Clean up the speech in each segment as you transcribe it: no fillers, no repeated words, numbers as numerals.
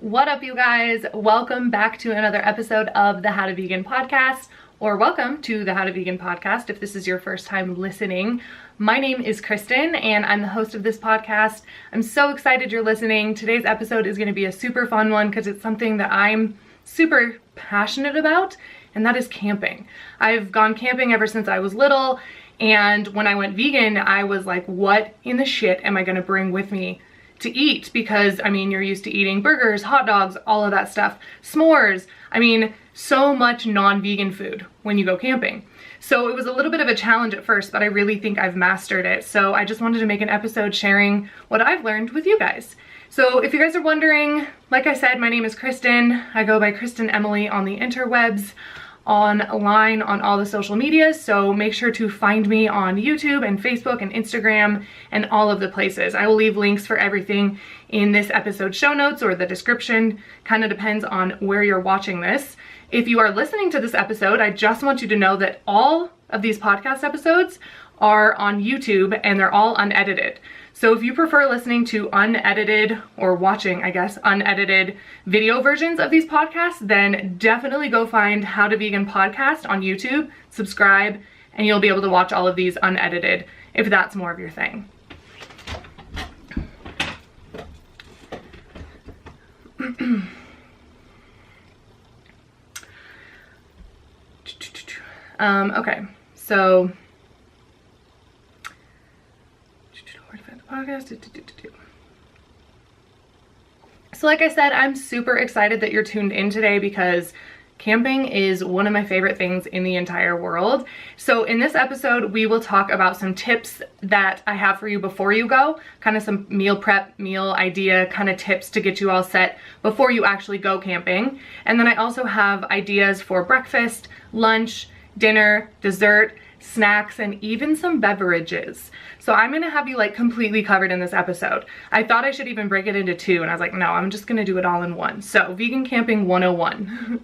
What up, you guys? Welcome back to another episode of the How to Vegan podcast, or welcome to the How to Vegan podcast if this is your first time listening. My name is Kristen and I'm the host of this podcast. I'm so excited you're listening. Today's episode is going to be a super fun one because it's something that I'm super passionate about, and that is camping. I've gone camping ever since I was little, and when I went vegan, I was like, what in the shit am I going to bring with me to eat? Because I mean, you're used to eating burgers, hot dogs, all of that stuff, s'mores. I mean, so much non-vegan food when you go camping. So it was a little bit of a challenge at first, but I really think I've mastered it. So I just wanted to make an episode sharing what I've learned with you guys. So if you guys are wondering, like I said, my name is Kristen. I go by Kristen Emily on the interwebs, online on all the social media, so make sure to find me on YouTube and Facebook and Instagram and all of the places. I will leave links for everything in this episode show notes or the description, kind of depends on where you're watching this. If you are listening to this episode, I just want you to know that all of these podcast episodes are on YouTube and they're all unedited. So if you prefer listening to unedited, or watching, I guess, unedited video versions of these podcasts, then definitely go find How to Vegan Podcast on YouTube, subscribe, and you'll be able to watch all of these unedited if that's more of your thing. Okay, so podcast. So like I said, I'm super excited that you're tuned in today because camping is one of my favorite things in the entire world. So in this episode, we will talk about some tips that I have for you before you go, kind of some meal prep, meal idea kind of tips to get you all set before you actually go camping. And then I also have ideas for breakfast, lunch, dinner, dessert, snacks, and even some beverages. So I'm gonna have you like completely covered in this episode. I thought I should even break it into two, and I was like, no, I'm just gonna do it all in one. So Vegan Camping 101.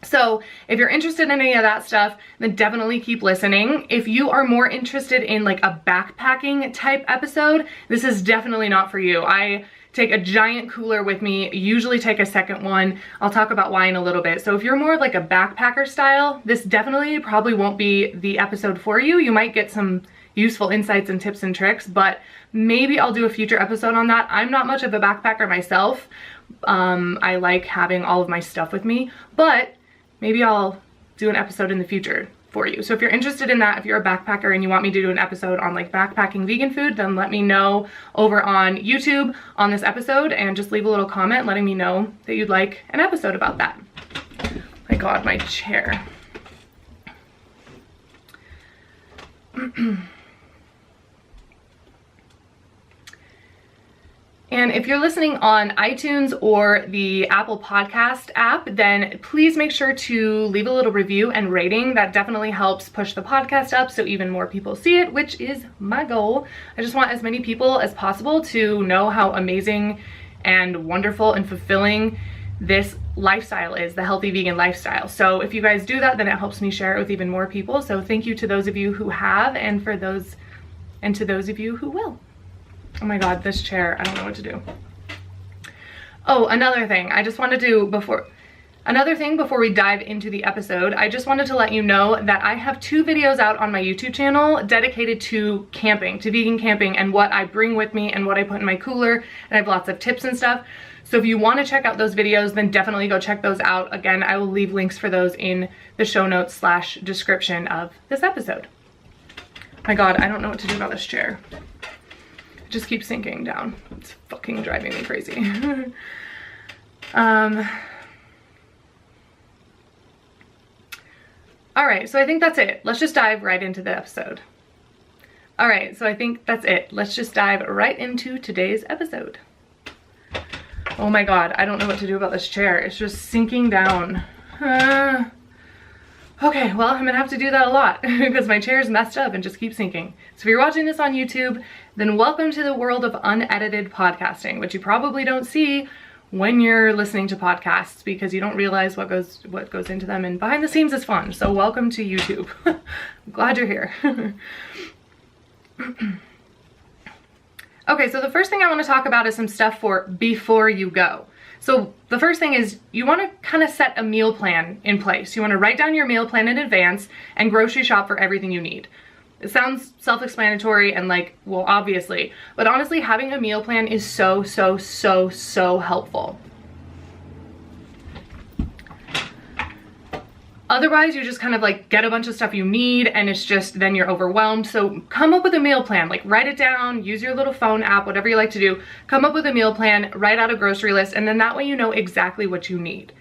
So if you're interested in any of that stuff, then definitely keep listening. If you are more interested in like a backpacking type episode, this is definitely not for you. I take a giant cooler with me, usually take a second one. I'll talk about why in a little bit. So if you're more like a backpacker style, this definitely probably won't be the episode for you. You might get some useful insights and tips and tricks, but maybe I'll do a future episode on that. I'm not much of a backpacker myself. I like having all of my stuff with me, but maybe I'll do an episode in the future for you. So if you're interested in that, if you're a backpacker and you want me to do an episode on like backpacking vegan food, then let me know over on YouTube on this episode and just leave a little comment letting me know that you'd like an episode about that. My God, my chair. And if you're listening on iTunes or the Apple Podcast app, then please make sure to leave a little review and rating. That definitely helps push the podcast up so even more people see it, which is my goal. I just want as many people as possible to know how amazing and wonderful and fulfilling this lifestyle is, the healthy vegan lifestyle. So if you guys do that, then it helps me share it with even more people. So thank you to those of you who have, and to those of you who will. Oh my God, this chair, I don't know what to do. Oh, another thing I just wanted to before we dive into the episode, I just wanted to let you know that I have 2 videos out on my YouTube channel dedicated to camping, to vegan camping, and what I bring with me and what I put in my cooler, and I have lots of tips and stuff. So if you want to check out those videos, then definitely go check those out. Again, I will leave links for those in the show notes / description of this episode. My God, I don't know what to do about this chair. Just keep sinking down. It's fucking driving me crazy. All right, so I think that's it. Let's just dive right into the episode. All right, so I think that's it. Let's just dive right into today's episode. Oh my God, I don't know what to do about this chair. It's just sinking down. Okay, well, I'm gonna have to do that a lot because my chair is messed up and just keeps sinking. So if you're watching this on YouTube, then welcome to the world of unedited podcasting, which you probably don't see when you're listening to podcasts because you don't realize what goes into them, and behind the scenes is fun. So welcome to YouTube. I'm glad you're here. Okay, so the first thing I want to talk about is some stuff for before you go. So the first thing is you want to kind of set a meal plan in place. You want to write down your meal plan in advance and grocery shop for everything you need. It sounds self-explanatory and like, well, obviously, but honestly, having a meal plan is so helpful. Otherwise, you just kind of like get a bunch of stuff you need and it's just, then you're overwhelmed. So come up with a meal plan, like write it down, use your little phone app, whatever you like to do, come up with a meal plan, write out a grocery list, and then that way you know exactly what you need.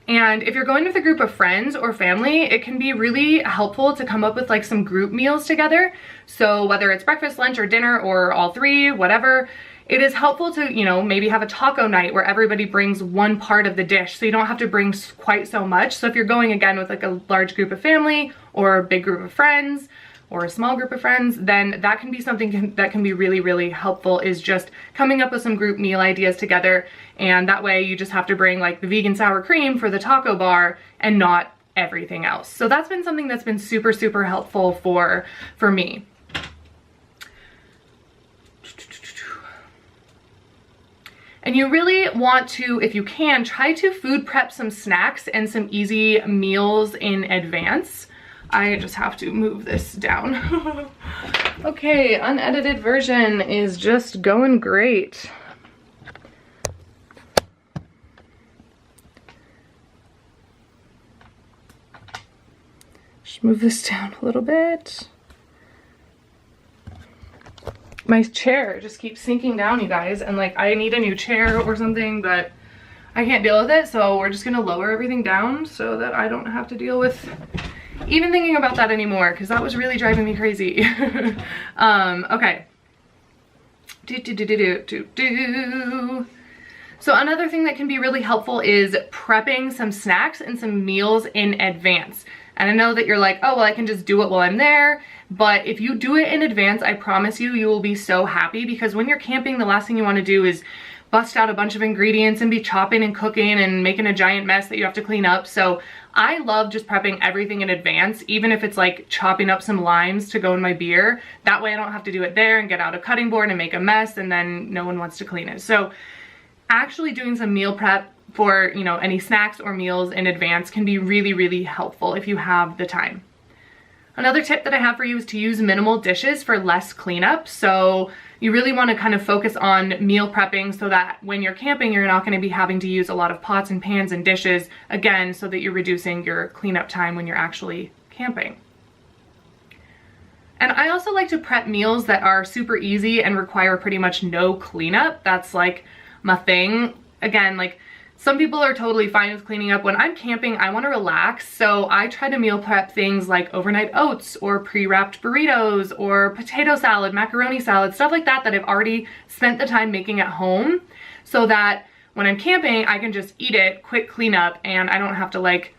And if you're going with a group of friends or family, it can be really helpful to come up with like some group meals together. So whether it's breakfast, lunch, or dinner, or all three, whatever, it is helpful to, you know, maybe have a taco night where everybody brings one part of the dish so you don't have to bring quite so much. So if you're going again with like a large group of family or a big group of friends or a small group of friends, then that can be something that can be really helpful, is just coming up with some group meal ideas together. And that way you just have to bring like the vegan sour cream for the taco bar and not everything else. So that's been something that's been super helpful for me. And you really want to, if you can, try to food prep some snacks and some easy meals in advance. I just have to move this down. Okay, unedited version is just going great. Just move this down a little bit. My chair just keeps sinking down, you guys, and like I need a new chair or something, but I can't deal with it, so we're just gonna lower everything down so that I don't have to deal with even thinking about that anymore, because that was really driving me crazy. Okay. So another thing that can be really helpful is prepping some snacks and some meals in advance. And I know that you're like, oh, well, I can just do it while I'm there. But if you do it in advance, I promise you, you will be so happy, because when you're camping, the last thing you want to do is bust out a bunch of ingredients and be chopping and cooking and making a giant mess that you have to clean up. So I love just prepping everything in advance, even if it's like chopping up some limes to go in my beer. That way I don't have to do it there and get out a cutting board and make a mess and then no one wants to clean it. So actually doing some meal prep for, you know, any snacks or meals in advance can be really helpful if you have the time. Another tip that I have for you is to use minimal dishes for less cleanup. So you really want to kind of focus on meal prepping so that when you're camping, you're not going to be having to use a lot of pots and pans and dishes, again, so that you're reducing your cleanup time when you're actually camping. And I also like to prep meals that are super easy and require pretty much no cleanup. That's like my thing. Again, like some people are totally fine with cleaning up. When I'm camping, I want to relax, so I try to meal prep things like overnight oats or pre-wrapped burritos or potato salad, macaroni salad, stuff like that that I've already spent the time making at home, so that when I'm camping, I can just eat it, quick cleanup, and I don't have to like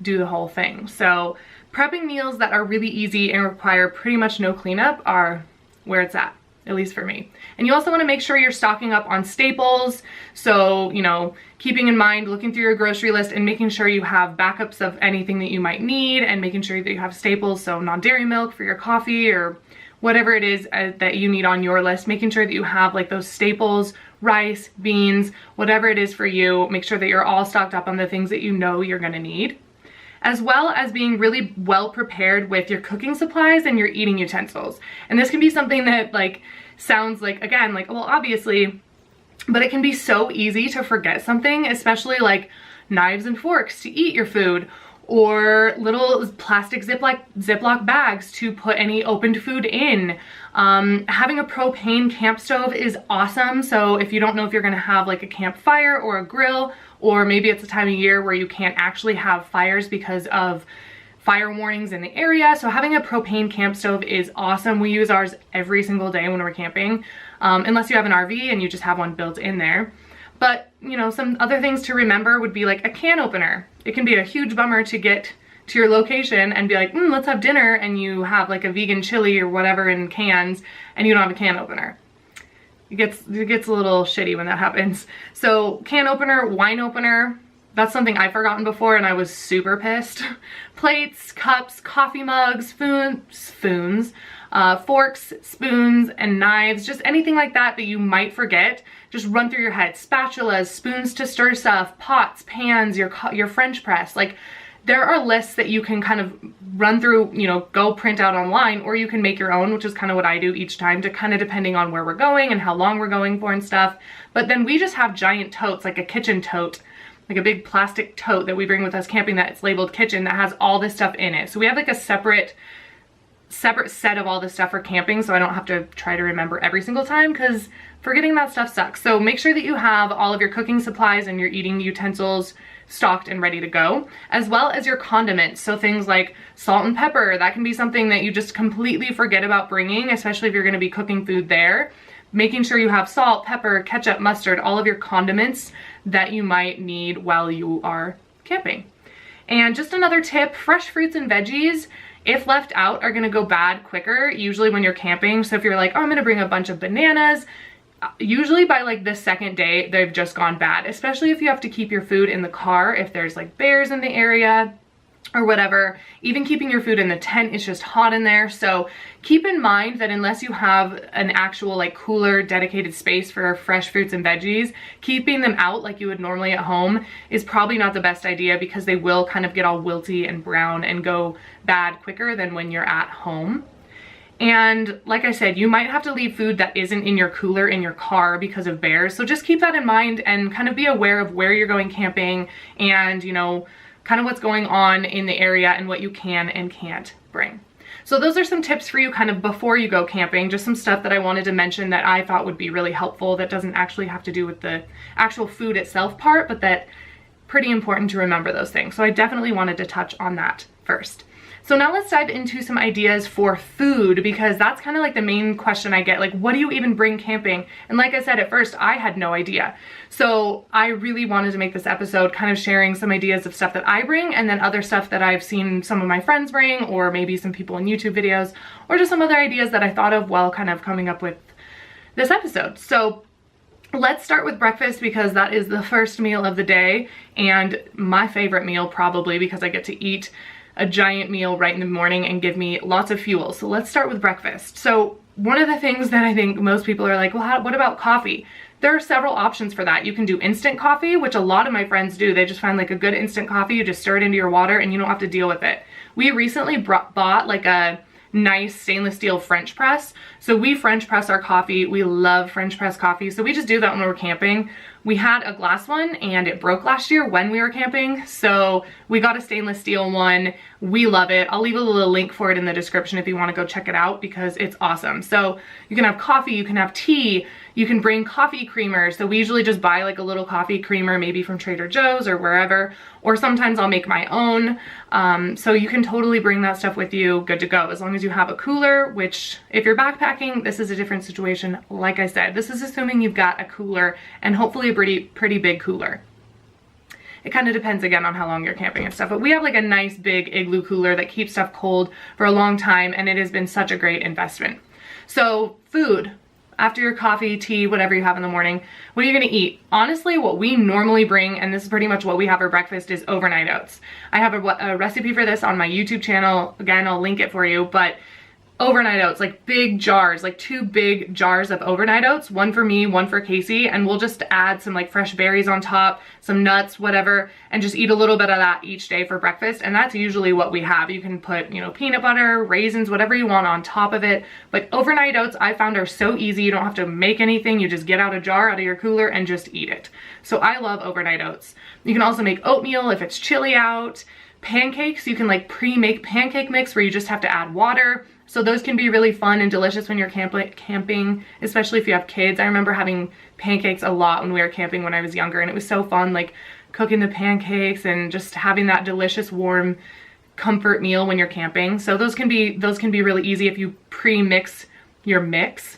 do the whole thing. So prepping meals that are really easy and require pretty much no cleanup are where it's at least for me. And you also want to make sure you're stocking up on staples. So, you know, keeping in mind, looking through your grocery list and making sure you have backups of anything that you might need, and making sure that you have staples. So non-dairy milk for your coffee or whatever it is that you need on your list, making sure that you have like those staples, rice, beans, whatever it is for you. Make sure that you're all stocked up on the things that you know you're going to need, as well as being really well prepared with your cooking supplies and your eating utensils. And this can be something that like sounds like, again, like, well, obviously, but it can be so easy to forget something, especially like knives and forks to eat your food, or little plastic Ziploc bags to put any opened food in. Having a propane camp stove is awesome. So if you don't know if you're gonna have like a campfire or a grill, or maybe it's a time of year where you can't actually have fires because of fire warnings in the area, so having a propane camp stove is awesome. We use ours every single day when we're camping, unless you have an RV and you just have one built in there. But, you know, some other things to remember would be like a can opener. It can be a huge bummer to get to your location and be like, let's have dinner, and you have like a vegan chili or whatever in cans and you don't have a can opener. It gets a little shitty when that happens. So can opener, wine opener, that's something I've forgotten before and I was super pissed. Plates, cups, coffee mugs, spoons, forks, spoons, and knives, just anything like that that you might forget. Just run through your head. Spatulas, spoons to stir stuff, pots, pans, your French press. Like, there are lists that you can kind of run through, you know, go print out online, or you can make your own, which is kind of what I do each time, to kind of depending on where we're going and how long we're going for and stuff. But then we just have giant totes, like a kitchen tote, like a big plastic tote that we bring with us camping that's labeled kitchen, that has all this stuff in it. So we have like a separate set of all this stuff for camping, so I don't have to try to remember every single time, because forgetting that stuff sucks. So make sure that you have all of your cooking supplies and your eating utensils stocked and ready to go, as well as your condiments. So things like salt and pepper, that can be something that you just completely forget about bringing, especially if you're going to be cooking food there. Making sure you have salt, pepper, ketchup, mustard, all of your condiments that you might need while you are camping. And just another tip, fresh fruits and veggies, if left out, are going to go bad quicker, usually when you're camping. So if you're like, oh, I'm going to bring a bunch of bananas, usually by like the second day, they've just gone bad, especially if you have to keep your food in the car, if there's like bears in the area or whatever. Even keeping your food in the tent, it's just hot in there. So keep in mind that unless you have an actual like cooler dedicated space for fresh fruits and veggies, keeping them out like you would normally at home is probably not the best idea, because they will kind of get all wilty and brown and go bad quicker than when you're at home. And like I said, you might have to leave food that isn't in your cooler in your car because of bears. So just keep that in mind and kind of be aware of where you're going camping and, you know, kind of what's going on in the area and what you can and can't bring. So those are some tips for you kind of before you go camping, just some stuff that I wanted to mention that I thought would be really helpful, that doesn't actually have to do with the actual food itself part, but that pretty important to remember those things. So I definitely wanted to touch on that first. So now let's dive into some ideas for food, because that's kind of like the main question I get, like, what do you even bring camping? And like I said, at first I had no idea. So I really wanted to make this episode kind of sharing some ideas of stuff that I bring, and then other stuff that I've seen some of my friends bring, or maybe some people in YouTube videos, or just some other ideas that I thought of while kind of coming up with this episode. So let's start with breakfast, because that is the first meal of the day and my favorite meal, probably, because I get to eat a giant meal right in the morning and give me lots of fuel. So let's start with breakfast. So one of the things that I think most people are like, well, what about coffee? There are several options for that. You can do instant coffee, which a lot of my friends do. They just find like a good instant coffee, you just stir it into your water and you don't have to deal with it. We recently bought like a nice stainless steel French press. So we French press our coffee. We love French press coffee. So we just do that when we're camping. We had a glass one and it broke last year when we were camping. So we got a stainless steel one. We love it. I'll leave a little link for it in the description if you want to go check it out, because it's awesome. So you can have coffee, you can have tea, you can bring coffee creamers. So we usually just buy like a little coffee creamer, maybe from Trader Joe's or wherever, or sometimes I'll make my own. So you can totally bring that stuff with you, good to go, as long as you have a cooler, which if you're backpacking, this is a different situation. Like I said, this is assuming you've got a cooler, and hopefully a pretty big cooler. It kind of depends again on how long you're camping and stuff, but we have like a nice big igloo cooler that keeps stuff cold for a long time, and it has been such a great investment. So food, after your coffee, tea, whatever you have in the morning, what are you gonna eat? Honestly, what we normally bring, and this is pretty much what we have for breakfast, is overnight oats. I have a recipe for this on my YouTube channel. Again, I'll link it for you, but overnight oats, like big jars, like 2 big jars of overnight oats, one for me, one for Casey, and we'll just add some like fresh berries on top, some nuts, whatever, and just eat a little bit of that each day for breakfast. And that's usually what we have. You can put, you know, peanut butter, raisins, whatever you want on top of it. But overnight oats, I found, are so easy. You don't have to make anything. You just get out a jar out of your cooler and just eat it. So I love overnight oats. You can also make oatmeal if it's chilly out. Pancakes, you can like pre-make pancake mix where you just have to add water. So those can be really fun and delicious when you're camping, especially if you have kids. I remember having pancakes a lot when we were camping when I was younger, and it was so fun, like cooking the pancakes and just having that delicious warm comfort meal when you're camping. So those can be really easy if you pre-mix your mix.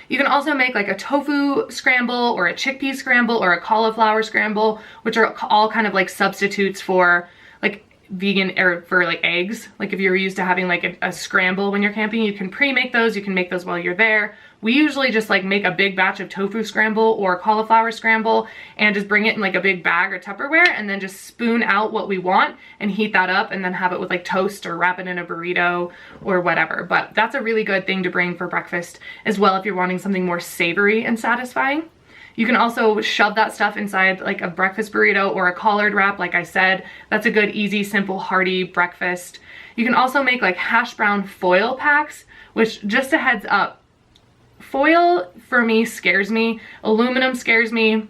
You can also make like a tofu scramble or a chickpea scramble or a cauliflower scramble, which are all kind of like substitutes for like vegan, or for like eggs. Like if you're used to having like a scramble when you're camping, you can pre-make those. You can make those while you're there, we usually just like make a big batch of tofu scramble or cauliflower scramble and just bring it in like a big bag or Tupperware and then just spoon out what we want and heat that up and then have it with like toast or wrap it in a burrito or whatever. But that's a really good thing to bring for breakfast as well if you're wanting something more savory and satisfying. You can also shove that stuff inside like a breakfast burrito or a collard wrap, like I said. That's a good, easy, simple, hearty breakfast. You can also make like hash brown foil packs, which, just a heads up, foil for me scares me. Aluminum scares me.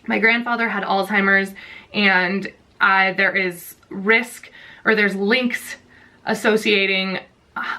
My grandfather had Alzheimer's, and there is risk, or there's links associating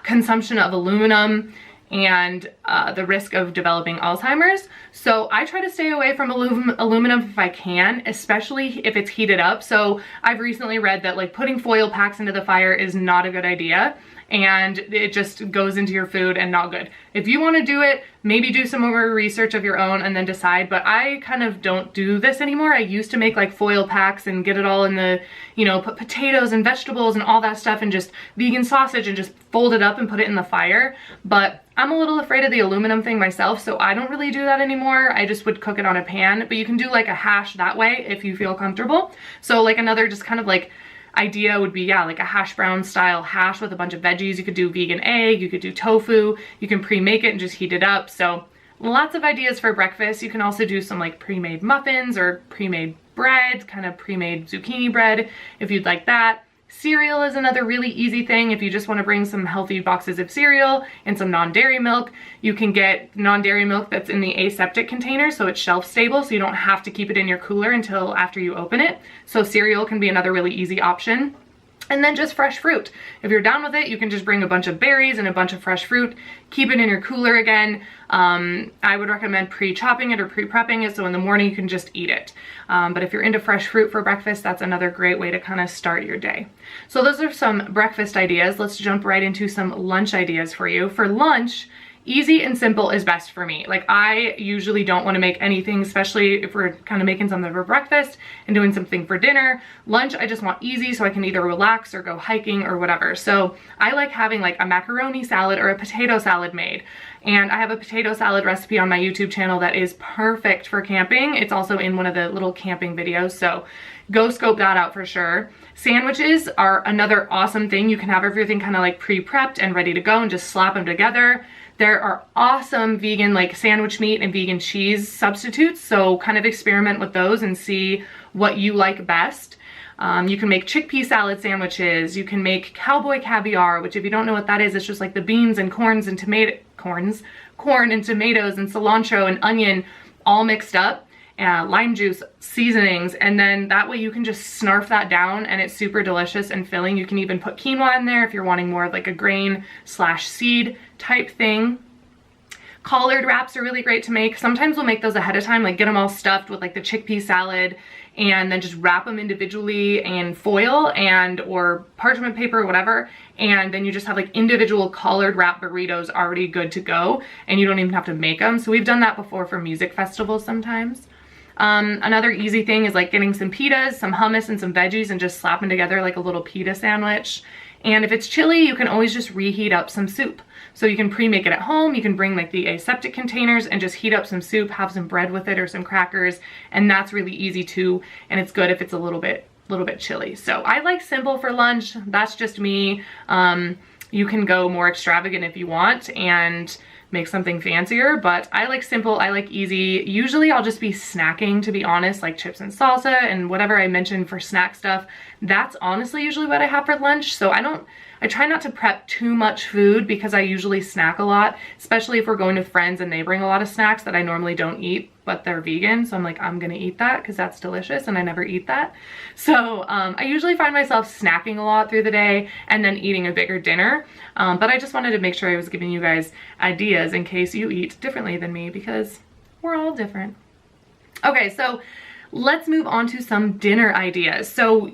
consumption of aluminum and the risk of developing Alzheimer's. So I try to stay away from aluminum if I can, especially if it's heated up. So I've recently read that like putting foil packs into the fire is not a good idea, and it just goes into your food and not good. If you want to do it, maybe do some more research of your own and then decide, but I kind of don't do this anymore. I used to make like foil packs and get it all in the, you know, put potatoes and vegetables and all that stuff and just vegan sausage and just fold it up and put it in the fire. But I'm a little afraid of the aluminum thing myself, so I don't really do that anymore. I just would cook it on a pan, but you can do like a hash that way if you feel comfortable. So like another just kind of like idea would be, yeah, like a hash brown style hash with a bunch of veggies. You could do vegan egg, you could do tofu, you can pre-make it and just heat it up. So lots of ideas for breakfast. You can also do some like pre-made muffins or pre-made bread, kind of pre-made zucchini bread if you'd like that. Cereal is another really easy thing. If you just want to bring some healthy boxes of cereal and some non-dairy milk, you can get non-dairy milk that's in the aseptic container, so it's shelf stable, so you don't have to keep it in your cooler until after you open it. So cereal can be another really easy option. And then just fresh fruit. If you're down with it, you can just bring a bunch of berries and a bunch of fresh fruit, keep it in your cooler again. I would recommend pre-chopping it or pre-prepping it, so in the morning you can just eat it. But if you're into fresh fruit for breakfast, that's another great way to kind of start your day. So those are some breakfast ideas. Let's jump right into some lunch ideas for you. For lunch, easy and simple is best for me. Like, I usually don't want to make anything, especially if we're kind of making something for breakfast and doing something for dinner. Lunch, I just want easy so I can either relax or go hiking or whatever. So I like having like a macaroni salad or a potato salad made. And I have a potato salad recipe on my YouTube channel that is perfect for camping. It's also in one of the little camping videos, so go scope that out for sure. Sandwiches are another awesome thing. You can have everything kind of like pre-prepped and ready to go and just slap them together. There are awesome vegan like sandwich meat and vegan cheese substitutes, so kind of experiment with those and see what you like best. You can make chickpea salad sandwiches. You can make cowboy caviar, which if you don't know what that is, it's just like the beans and corn and tomatoes and cilantro and onion all mixed up. Lime juice, seasonings, and then that way you can just snarf that down and it's super delicious and filling. You can even put quinoa in there if you're wanting more of like a grain / seed type thing. Collard wraps are really great to make. Sometimes we'll make those ahead of time, like get them all stuffed with like the chickpea salad and then just wrap them individually in foil and or parchment paper or whatever, and then you just have like individual collard wrap burritos already good to go and you don't even have to make them. So we've done that before for music festivals sometimes. Another easy thing is like getting some pitas, some hummus, and some veggies and just slapping together like a little pita sandwich. And if it's chilly, you can always just reheat up some soup. So you can pre-make it at home. You can bring like the aseptic containers and just heat up some soup, have some bread with it or some crackers, and that's really easy too. And it's good if it's a little bit chilly. So I like simple for lunch. That's just me. You can go more extravagant if you want and make something fancier, but I like simple, I like easy. Usually I'll just be snacking, to be honest, like chips and salsa and whatever I mentioned for snack stuff. That's honestly usually what I have for lunch. So I try not to prep too much food because I usually snack a lot, especially if we're going to friends and they bring a lot of snacks that I normally don't eat, but they're vegan. So I'm like, I'm gonna eat that because that's delicious and I never eat that. So I usually find myself snacking a lot through the day and then eating a bigger dinner. But I just wanted to make sure I was giving you guys ideas in case you eat differently than me, because we're all different. Okay, so let's move on to some dinner ideas. So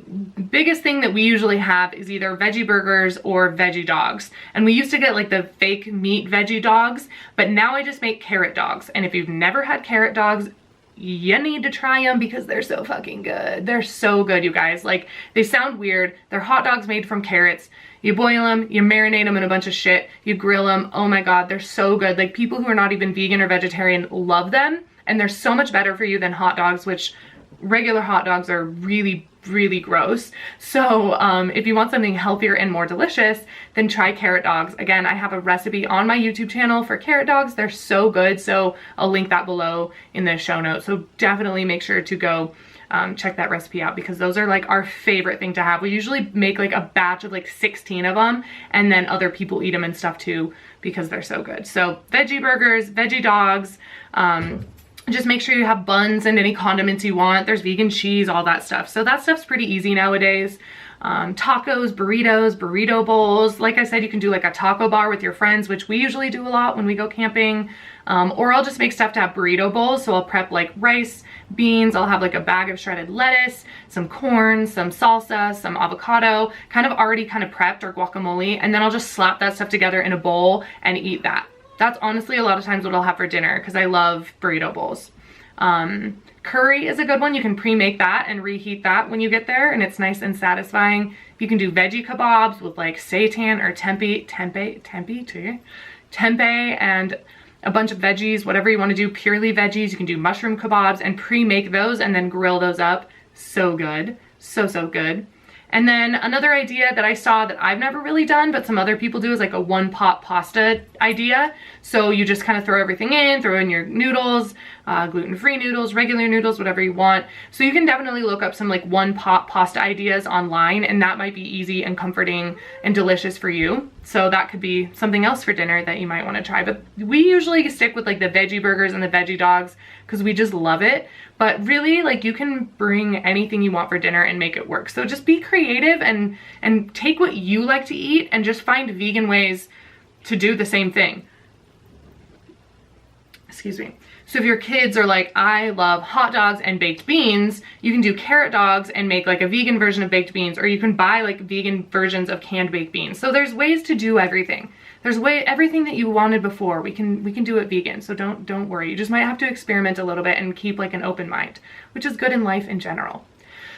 biggest thing that we usually have is either veggie burgers or veggie dogs. And we used to get like the fake meat veggie dogs, but now I just make carrot dogs. And if you've never had carrot dogs, you need to try them because they're so fucking good. They're so good, you guys. Like, they sound weird. They're hot dogs made from carrots. You boil them, you marinate them in a bunch of shit, you grill them. Oh my God, they're so good. Like, people who are not even vegan or vegetarian love them, and they're so much better for you than hot dogs, which regular hot dogs are really, really gross. So if you want something healthier and more delicious, then try carrot dogs. Again, I have a recipe on my YouTube channel for carrot dogs. They're so good. So I'll link that below in the show notes. So definitely make sure to go check that recipe out, because those are like our favorite thing to have. We usually make like a batch of like 16 of them, and then other people eat them and stuff too, because they're so good. So veggie burgers, veggie dogs, just make sure you have buns and any condiments you want. There's vegan cheese, all that stuff. So that stuff's pretty easy nowadays. Tacos, burritos, burrito bowls. Like I said, you can do like a taco bar with your friends, which we usually do a lot when we go camping. Or I'll just make stuff to have burrito bowls. So I'll prep like rice, beans, I'll have like a bag of shredded lettuce, some corn, some salsa, some avocado, kind of already kind of prepped, or guacamole. And then I'll just slap that stuff together in a bowl and eat that. That's honestly a lot of times what I'll have for dinner, because I love burrito bowls. Curry is a good one. You can pre-make that and reheat that when you get there, and it's nice and satisfying. You can do veggie kebabs with like seitan or tempeh and a bunch of veggies, whatever you want to do, purely veggies. You can do mushroom kebabs and pre-make those and then grill those up. So good. So, so good. And then another idea that I saw that I've never really done, but some other people do, is like a one-pot pasta idea. So you just kind of throw everything in, throw in your noodles, gluten-free noodles, regular noodles, whatever you want. So you can definitely look up some like one-pot pasta ideas online, and that might be easy and comforting and delicious for you. So that could be something else for dinner that you might want to try. But we usually stick with like the veggie burgers and the veggie dogs because we just love it. But really, like, you can bring anything you want for dinner and make it work. So just be creative and take what you like to eat and just find vegan ways to do the same thing. Excuse me. So if your kids are like, I love hot dogs and baked beans, you can do carrot dogs and make like a vegan version of baked beans, or you can buy like vegan versions of canned baked beans. So there's ways to do everything. There's everything that you wanted before, we can do it vegan. So don't worry. You just might have to experiment a little bit and keep like an open mind, which is good in life in general.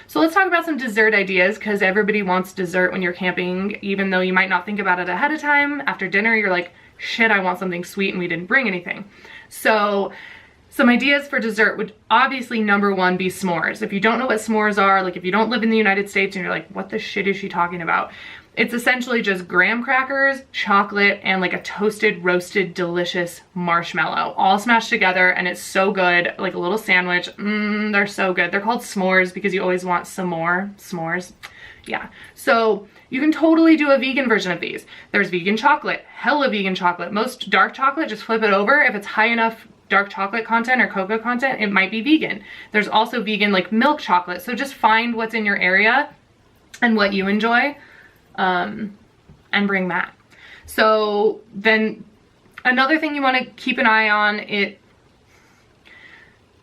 So let's talk about some dessert ideas, because everybody wants dessert when you're camping, even though you might not think about it ahead of time. After dinner, you're like, shit, I want something sweet and we didn't bring anything. So some ideas for dessert would obviously, number one, be s'mores. If you don't know what s'mores are, like if you don't live in the United States and you're like, what the shit is she talking about? It's essentially just graham crackers, chocolate, and like a toasted, roasted, delicious marshmallow all smashed together, and it's so good, like a little sandwich. They're so good. They're called s'mores because you always want some more s'mores. Yeah, so you can totally do a vegan version of these. There's vegan chocolate, hella vegan chocolate. Most dark chocolate, just flip it over. If it's high enough dark chocolate content or cocoa content, it might be vegan. There's also vegan like milk chocolate. So just find what's in your area and what you enjoy, and bring that. So then another thing you want to keep an eye on,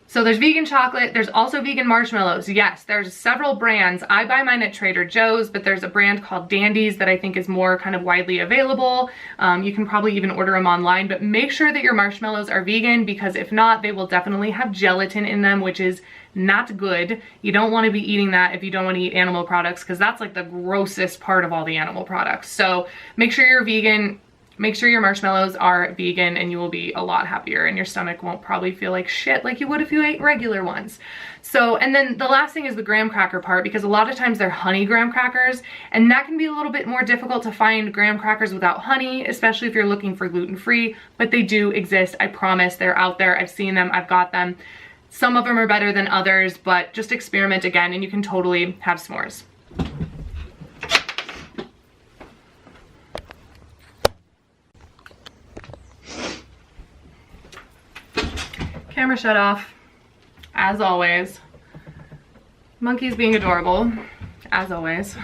so there's vegan chocolate, there's also vegan marshmallows. Yes, there's several brands. I buy mine at Trader Joe's, but there's a brand called Dandy's that I think is more kind of widely available. You can probably even order them online, but make sure that your marshmallows are vegan, because if not, they will definitely have gelatin in them, which is not good. You don't want to be eating that if you don't want to eat animal products, because that's like the grossest part of all the animal products. So make sure you're vegan. Make sure your marshmallows are vegan, and you will be a lot happier, and your stomach won't probably feel like shit like you would if you ate regular ones. So, and then the last thing is the graham cracker part, because a lot of times they're honey graham crackers, and that can be a little bit more difficult to find graham crackers without honey, especially if you're looking for gluten-free, but they do exist. I promise, they're out there. I've seen them, I've got them. Some of them are better than others, but just experiment again, and you can totally have s'mores. Camera shut off, as always. Monkeys being adorable, as always.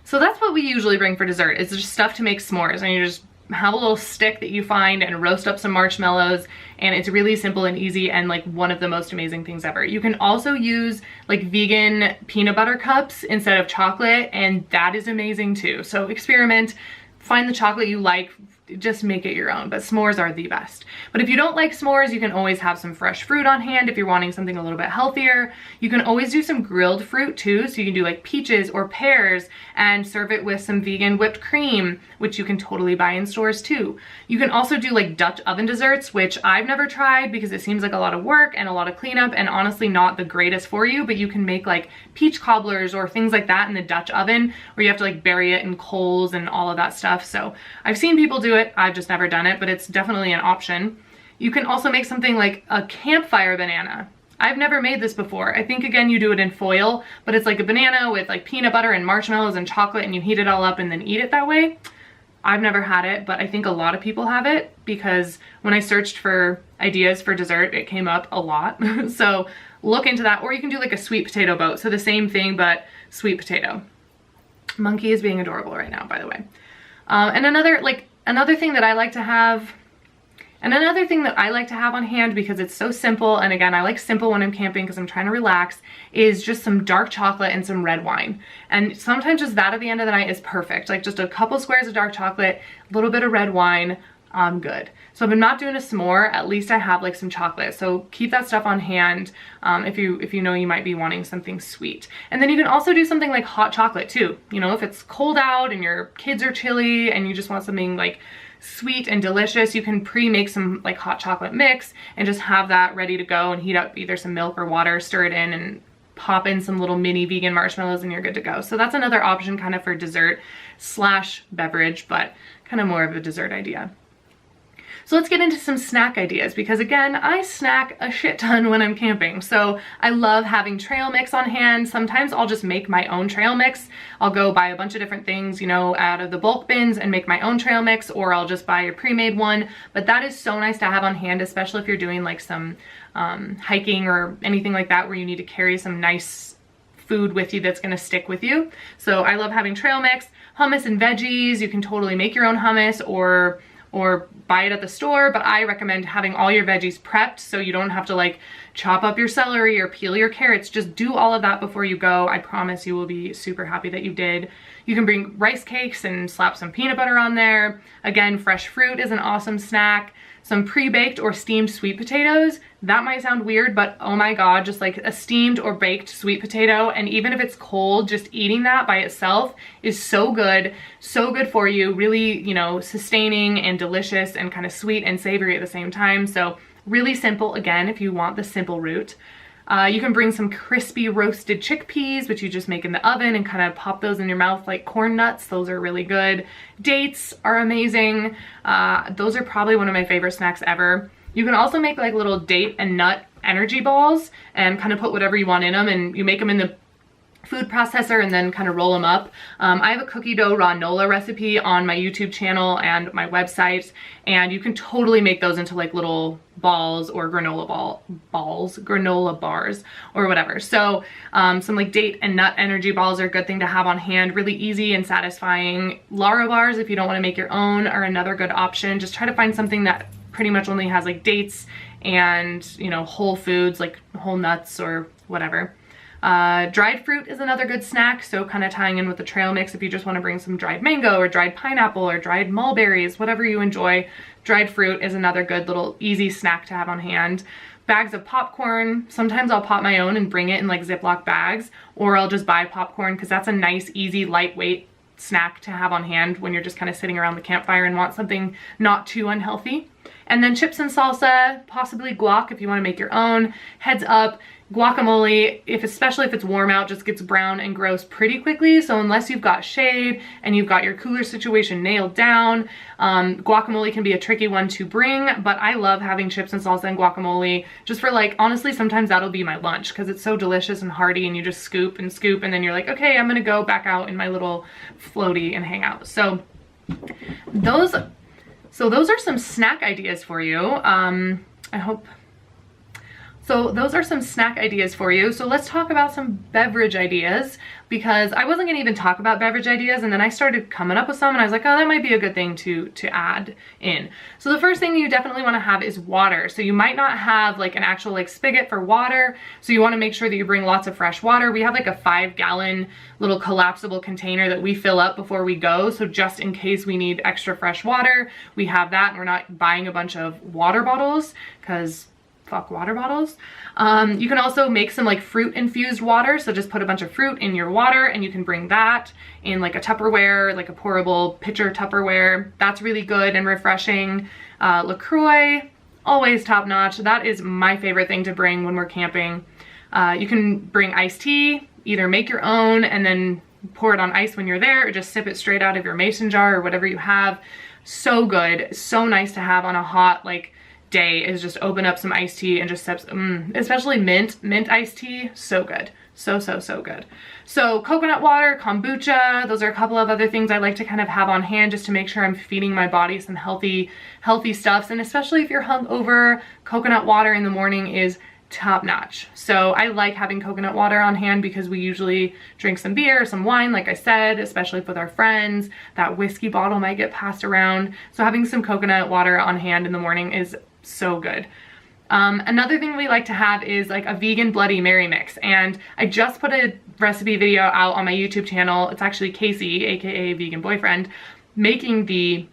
So that's what we usually bring for dessert. It's just stuff to make s'mores, and you just have a little stick that you find and roast up some marshmallows, and it's really simple and easy, and like one of the most amazing things ever. You can also use like vegan peanut butter cups instead of chocolate, and that is amazing too. So experiment, find the chocolate you like, just make it your own, but s'mores are the best. But if you don't like s'mores, you can always have some fresh fruit on hand if you're wanting something a little bit healthier. You can always do some grilled fruit too, so you can do like peaches or pears and serve it with some vegan whipped cream, which you can totally buy in stores too. You can also do like Dutch oven desserts, which I've never tried because it seems like a lot of work and a lot of cleanup and honestly not the greatest for you, but you can make like peach cobblers or things like that in the Dutch oven where you have to like bury it in coals and all of that stuff. So I've seen people do it. I've just never done it, but it's definitely an option. You can also make something like a campfire banana. I've never made this before. I think again you do it in foil, but it's like a banana with like peanut butter and marshmallows and chocolate and you heat it all up and then eat it that way. I've never had it, but I think a lot of people have it because when I searched for ideas for dessert, it came up a lot. So look into that, or you can do like a sweet potato boat. So the same thing, but sweet potato. Monkey is being adorable right now, by the way. And another thing that I like to have on hand because it's so simple, and again, I like simple when I'm camping because I'm trying to relax, is just some dark chocolate and some red wine. And sometimes just that at the end of the night is perfect. Like just a couple squares of dark chocolate, a little bit of red wine, I'm good. So if I'm not doing a s'more, at least I have like some chocolate. So keep that stuff on hand if you know you might be wanting something sweet. And then you can also do something like hot chocolate too. You know, if it's cold out and your kids are chilly and you just want something like sweet and delicious, you can pre-make some like hot chocolate mix and just have that ready to go and heat up either some milk or water, stir it in and pop in some little mini vegan marshmallows and you're good to go. So that's another option kind of for dessert slash beverage, but kind of more of a dessert idea. So let's get into some snack ideas because again, I snack a shit ton when I'm camping. So I love having trail mix on hand. Sometimes I'll just make my own trail mix. I'll go buy a bunch of different things, you know, out of the bulk bins and make my own trail mix, or I'll just buy a pre-made one. But that is so nice to have on hand, especially if you're doing like some hiking or anything like that where you need to carry some nice food with you that's gonna stick with you. So I love having trail mix, hummus and veggies. You can totally make your own hummus or buy it at the store, but I recommend having all your veggies prepped so you don't have to like chop up your celery or peel your carrots. Just do all of that before you go. I promise you will be super happy that you did. You can bring rice cakes and slap some peanut butter on there. Again, fresh fruit is an awesome snack. Some pre-baked or steamed sweet potatoes. That might sound weird, but oh my God, just like a steamed or baked sweet potato. And even if it's cold, just eating that by itself is so good for you. Really, you know, sustaining and delicious and kind of sweet and savory at the same time. So really simple, again, if you want the simple route. You can bring some crispy roasted chickpeas, which you just make in the oven and kind of pop those in your mouth like corn nuts. Those are really good. Dates are amazing. Those are probably one of my favorite snacks ever. You can also make like little date and nut energy balls and kind of put whatever you want in them, and you make them in the food processor and then kind of roll them up. I have a cookie dough granola recipe on my YouTube channel and my website, and you can totally make those into like little balls or granola bars or whatever. So some like date and nut energy balls are a good thing to have on hand. Really easy and satisfying. Lara bars, if you don't want to make your own, are another good option. Just try to find something that pretty much only has like dates and, you know, whole foods like whole nuts or whatever. Dried fruit is another good snack, so kind of tying in with the trail mix if you just want to bring some dried mango or dried pineapple or dried mulberries, whatever you enjoy. Dried fruit is another good little easy snack to have on hand. Bags of popcorn. Sometimes I'll pop my own and bring it in like Ziploc bags, or I'll just buy popcorn because that's a nice, easy, lightweight snack to have on hand when you're just kind of sitting around the campfire and want something not too unhealthy. And then chips and salsa, possibly guac if you want to make your own. Heads up, guacamole, especially if it's warm out, just gets brown and gross pretty quickly. So unless you've got shade and you've got your cooler situation nailed down, guacamole can be a tricky one to bring, but I love having chips and salsa and guacamole just for like, honestly, sometimes that'll be my lunch because it's so delicious and hearty and you just scoop and scoop and then you're like, okay, I'm gonna go back out in my little floaty and hang out. So those are some snack ideas for you. I hope. So those are some snack ideas for you. So let's talk about some beverage ideas, because I wasn't gonna even talk about beverage ideas, and then I started coming up with some and I was like, oh, that might be a good thing to add in. So the first thing you definitely wanna have is water. So you might not have like an actual like spigot for water. So you wanna make sure that you bring lots of fresh water. We have like a 5-gallon little collapsible container that we fill up before we go. So just in case we need extra fresh water, we have that, and we're not buying a bunch of water bottles, because fuck water bottles. You can also make some like fruit infused water. So just put a bunch of fruit in your water and you can bring that in like a Tupperware, like a pourable pitcher Tupperware. That's really good and refreshing. LaCroix, always top notch. That is my favorite thing to bring when we're camping. You can bring iced tea, either make your own and then pour it on ice when you're there, or just sip it straight out of your mason jar or whatever you have. So good, so nice to have on a hot like day, is just open up some iced tea and just sip, especially mint iced tea, so good. So good. So coconut water, kombucha, those are a couple of other things I like to kind of have on hand just to make sure I'm feeding my body some healthy stuffs. And especially if you're hungover, coconut water in the morning is top notch. So I like having coconut water on hand because we usually drink some beer, some wine, like I said, especially with our friends. That whiskey bottle might get passed around. So having some coconut water on hand in the morning is so good. Another thing we like to have is like a vegan Bloody Mary mix, and I just put a recipe video out on my YouTube channel. It's actually Casey, aka Vegan Boyfriend, making the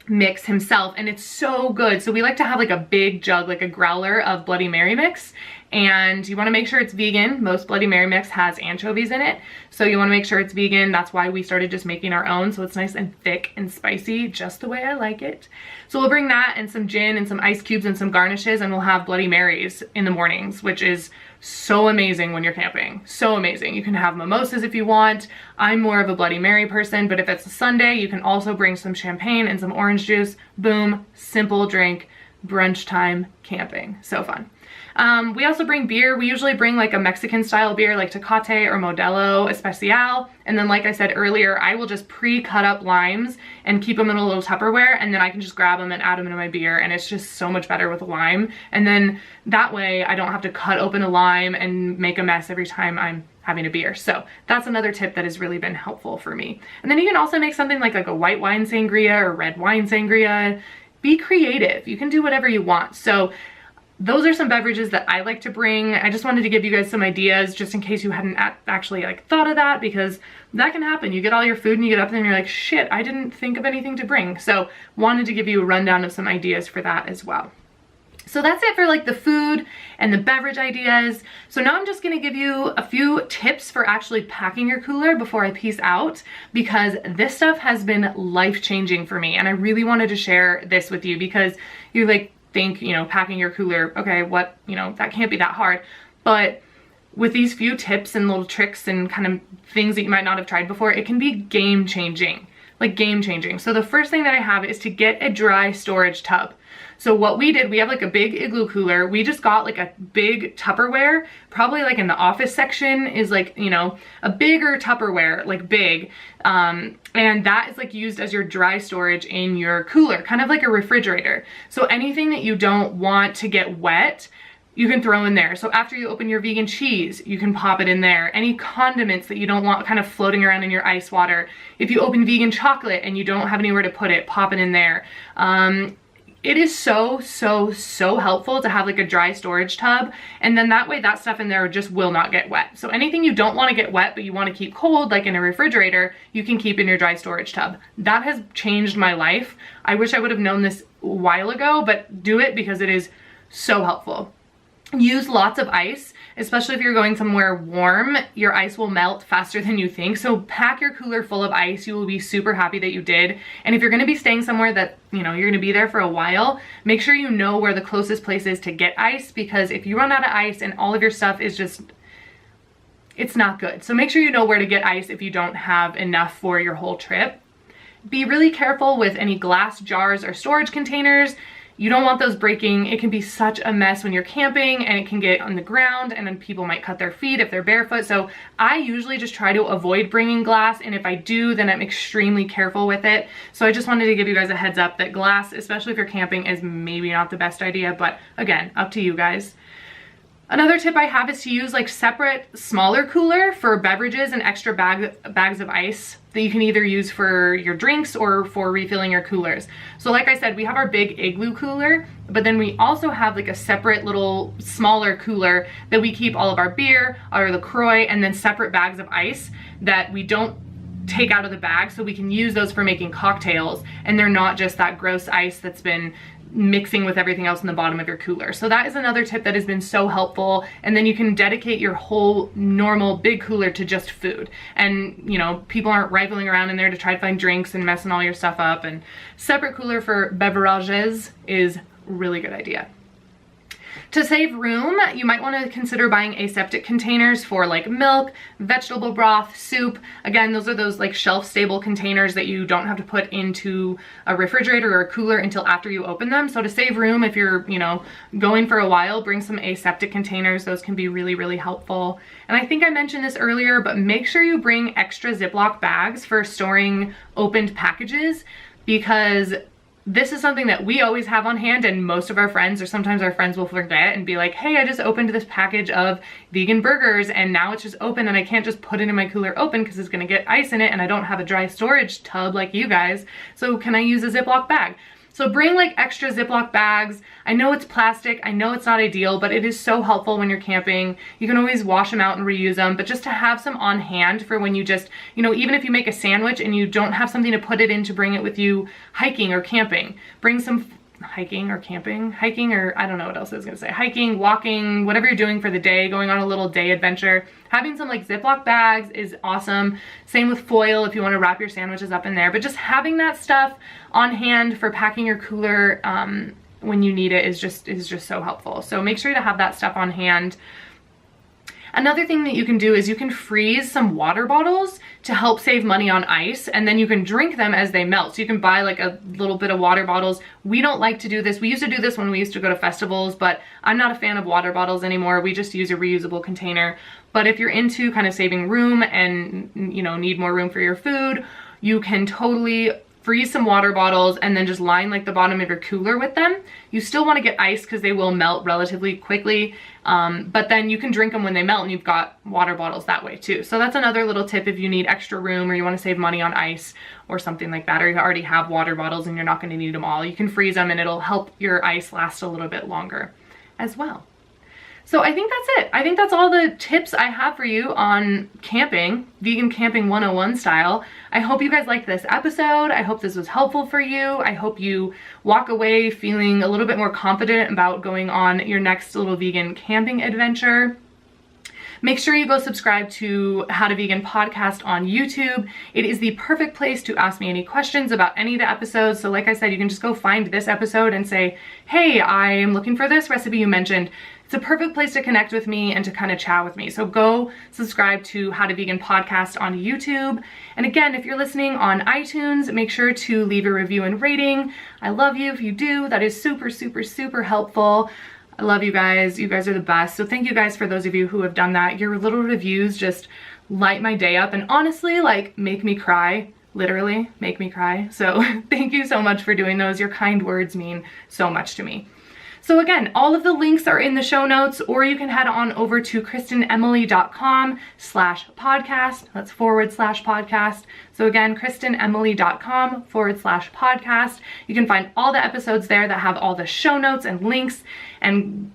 mix himself, and it's so good. So we like to have like a big jug, like a growler of Bloody Mary mix, and you want to make sure it's vegan. Most Bloody Mary mix has anchovies in it, so you want to make sure it's vegan. That's why we started just making our own, so it's nice and thick and spicy, just the way I like it. So we'll bring that and some gin and some ice cubes and some garnishes, and we'll have Bloody Marys in the mornings, which is so amazing when you're camping. So amazing. You can have mimosas if you want. I'm more of a Bloody Mary person, but if it's a Sunday, you can also bring some champagne and some orange juice. Boom, simple drink, brunch time camping. So fun. We also bring beer. We usually bring like a Mexican style beer like Tecate or Modelo Especial. And then like I said earlier, I will just pre-cut up limes and keep them in a little Tupperware, and then I can just grab them and add them into my beer, and it's just so much better with lime. And then that way I don't have to cut open a lime and make a mess every time I'm having a beer. So that's another tip that has really been helpful for me. And then you can also make something like a white wine sangria or red wine sangria. Be creative. You can do whatever you want. So those are some beverages that I like to bring. I just wanted to give you guys some ideas just in case you hadn't actually like thought of that, because that can happen. You get all your food and you get up there and you're like, shit, I didn't think of anything to bring. So wanted to give you a rundown of some ideas for that as well. So that's it for like the food and the beverage ideas. So now I'm just gonna give you a few tips for actually packing your cooler before I peace out, because this stuff has been life-changing for me, and I really wanted to share this with you because you like think, you know, packing your cooler, okay, what, you know, that can't be that hard. But with these few tips and little tricks and kind of things that you might not have tried before, it can be game-changing, like game-changing. So the first thing that I have is to get a dry storage tub. So what we did, we have like a big igloo cooler. We just got like a big Tupperware, probably like in the office section is like, you know, a bigger Tupperware, like big. And that is like used as your dry storage in your cooler, kind of like a refrigerator. So anything that you don't want to get wet, you can throw in there. So after you open your vegan cheese, you can pop it in there. Any condiments that you don't want kind of floating around in your ice water. If you open vegan chocolate and you don't have anywhere to put it, pop it in there. It is so helpful to have like a dry storage tub, and then that way that stuff in there just will not get wet. So anything you don't want to get wet but you want to keep cold, like in a refrigerator, you can keep in your dry storage tub. That has changed my life. I wish I would have known this a while ago, but do it because it is so helpful. Use lots of ice, especially if you're going somewhere warm. Your ice will melt faster than you think. So pack your cooler full of ice. You will be super happy that you did. And if you're gonna be staying somewhere that, you know, you're gonna be there for a while, make sure you know where the closest place is to get ice, because if you run out of ice and all of your stuff is just, it's not good. So make sure you know where to get ice if you don't have enough for your whole trip. Be really careful with any glass jars or storage containers. You don't want those breaking. It can be such a mess when you're camping, and it can get on the ground, and then people might cut their feet if they're barefoot. So I usually just try to avoid bringing glass, and if I do, then I'm extremely careful with it. So I just wanted to give you guys a heads up that glass, especially if you're camping, is maybe not the best idea, but again, up to you guys. Another tip I have is to use like separate smaller cooler for beverages and extra bags of ice that you can either use for your drinks or for refilling your coolers. So like I said, we have our big igloo cooler, but then we also have like a separate little smaller cooler that we keep all of our beer, our LaCroix, and then separate bags of ice that we don't take out of the bag, so we can use those for making cocktails, and they're not just that gross ice that's been mixing with everything else in the bottom of your cooler. So that is another tip that has been so helpful. And then you can dedicate your whole normal big cooler to just food. And you know, people aren't rifling around in there to try to find drinks and messing all your stuff up. And separate cooler for beverages is a really good idea. To save room, you might want to consider buying aseptic containers for like milk, vegetable broth, soup. Again, those are those like shelf-stable containers that you don't have to put into a refrigerator or a cooler until after you open them. So to save room, if you're, you know, going for a while, bring some aseptic containers. Those can be really, really helpful. And I think I mentioned this earlier, but make sure you bring extra Ziploc bags for storing opened packages, because this is something that we always have on hand, and most of our friends, or sometimes our friends, will forget and be like, hey, I just opened this package of vegan burgers and now it's just open and I can't just put it in my cooler open because it's gonna get ice in it and I don't have a dry storage tub like you guys. So can I use a Ziploc bag? So bring like extra Ziploc bags. I know it's plastic, I know it's not ideal, but it is so helpful when you're camping. You can always wash them out and reuse them, but just to have some on hand for when you just, you know, even if you make a sandwich and you don't have something to put it in to bring it with you hiking or camping, bring some hiking or camping, hiking, or I don't know what else I was gonna say, hiking, walking, whatever you're doing for the day, going on a little day adventure. Having some like Ziploc bags is awesome. Same with foil if you want to wrap your sandwiches up in there, but just having that stuff on hand for packing your cooler when you need it is just so helpful. So make sure to have that stuff on hand. Another thing that you can do is you can freeze some water bottles to help save money on ice, and then you can drink them as they melt. So you can buy like a little bit of water bottles. We don't like to do this. We used to do this when we used to go to festivals, but I'm not a fan of water bottles anymore. We just use a reusable container. But if you're into kind of saving room and, you know, need more room for your food, you can totally freeze some water bottles and then just line like the bottom of your cooler with them. You still want to get ice because they will melt relatively quickly, but then you can drink them when they melt and you've got water bottles that way too. So that's another little tip if you need extra room or you want to save money on ice or something like that, or you already have water bottles and you're not going to need them all. You can freeze them and it'll help your ice last a little bit longer as well. So I think that's it. I think that's all the tips I have for you on camping, vegan camping 101 style. I hope you guys liked this episode. I hope this was helpful for you. I hope you walk away feeling a little bit more confident about going on your next little vegan camping adventure. Make sure you go subscribe to How to Vegan Podcast on YouTube. It is the perfect place to ask me any questions about any of the episodes. So like I said, you can just go find this episode and say, hey, I am looking for this recipe you mentioned. It's a perfect place to connect with me and to kind of chat with me. So go subscribe to How to Vegan Podcast on YouTube. And again, if you're listening on iTunes, make sure to leave a review and rating. I love you if you do. That is super, super, super helpful. I love you guys. You guys are the best. So thank you guys for those of you who have done that. Your little reviews just light my day up and honestly, like, make me cry. Literally make me cry. So thank you so much for doing those. Your kind words mean so much to me. So again, all of the links are in the show notes, or you can head on over to kristenemily.com/podcast. That's /podcast. So again, kristenemily.com/podcast. You can find all the episodes there that have all the show notes and links and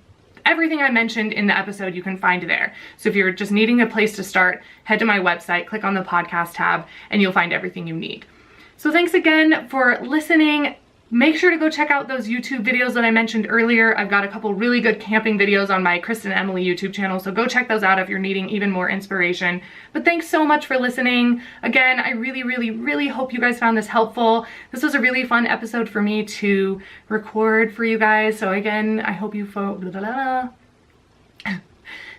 everything I mentioned in the episode you can find there. So if you're just needing a place to start, head to my website, click on the podcast tab, and you'll find everything you need. So thanks again for listening. Make sure to go check out those YouTube videos that I mentioned earlier. I've got a couple really good camping videos on my Kristen Emily YouTube channel, so go check those out if you're needing even more inspiration. But thanks so much for listening. Again, I really, really, really hope you guys found this helpful. This was a really fun episode for me to record for you guys. So again, I hope you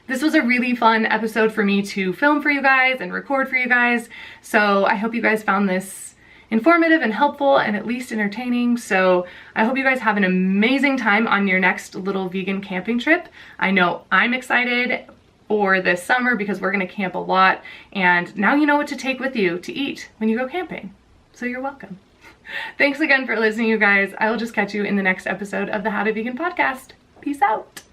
This was a really fun episode for me to film for you guys and record for you guys. So I hope you guys found this informative and helpful and at least entertaining. So I hope you guys have an amazing time on your next little vegan camping trip. I know I'm excited for this summer because we're gonna camp a lot, and now you know what to take with you to eat when you go camping. So you're welcome. Thanks again for listening, you guys. I will just catch you in the next episode of the How to Vegan Podcast. Peace out.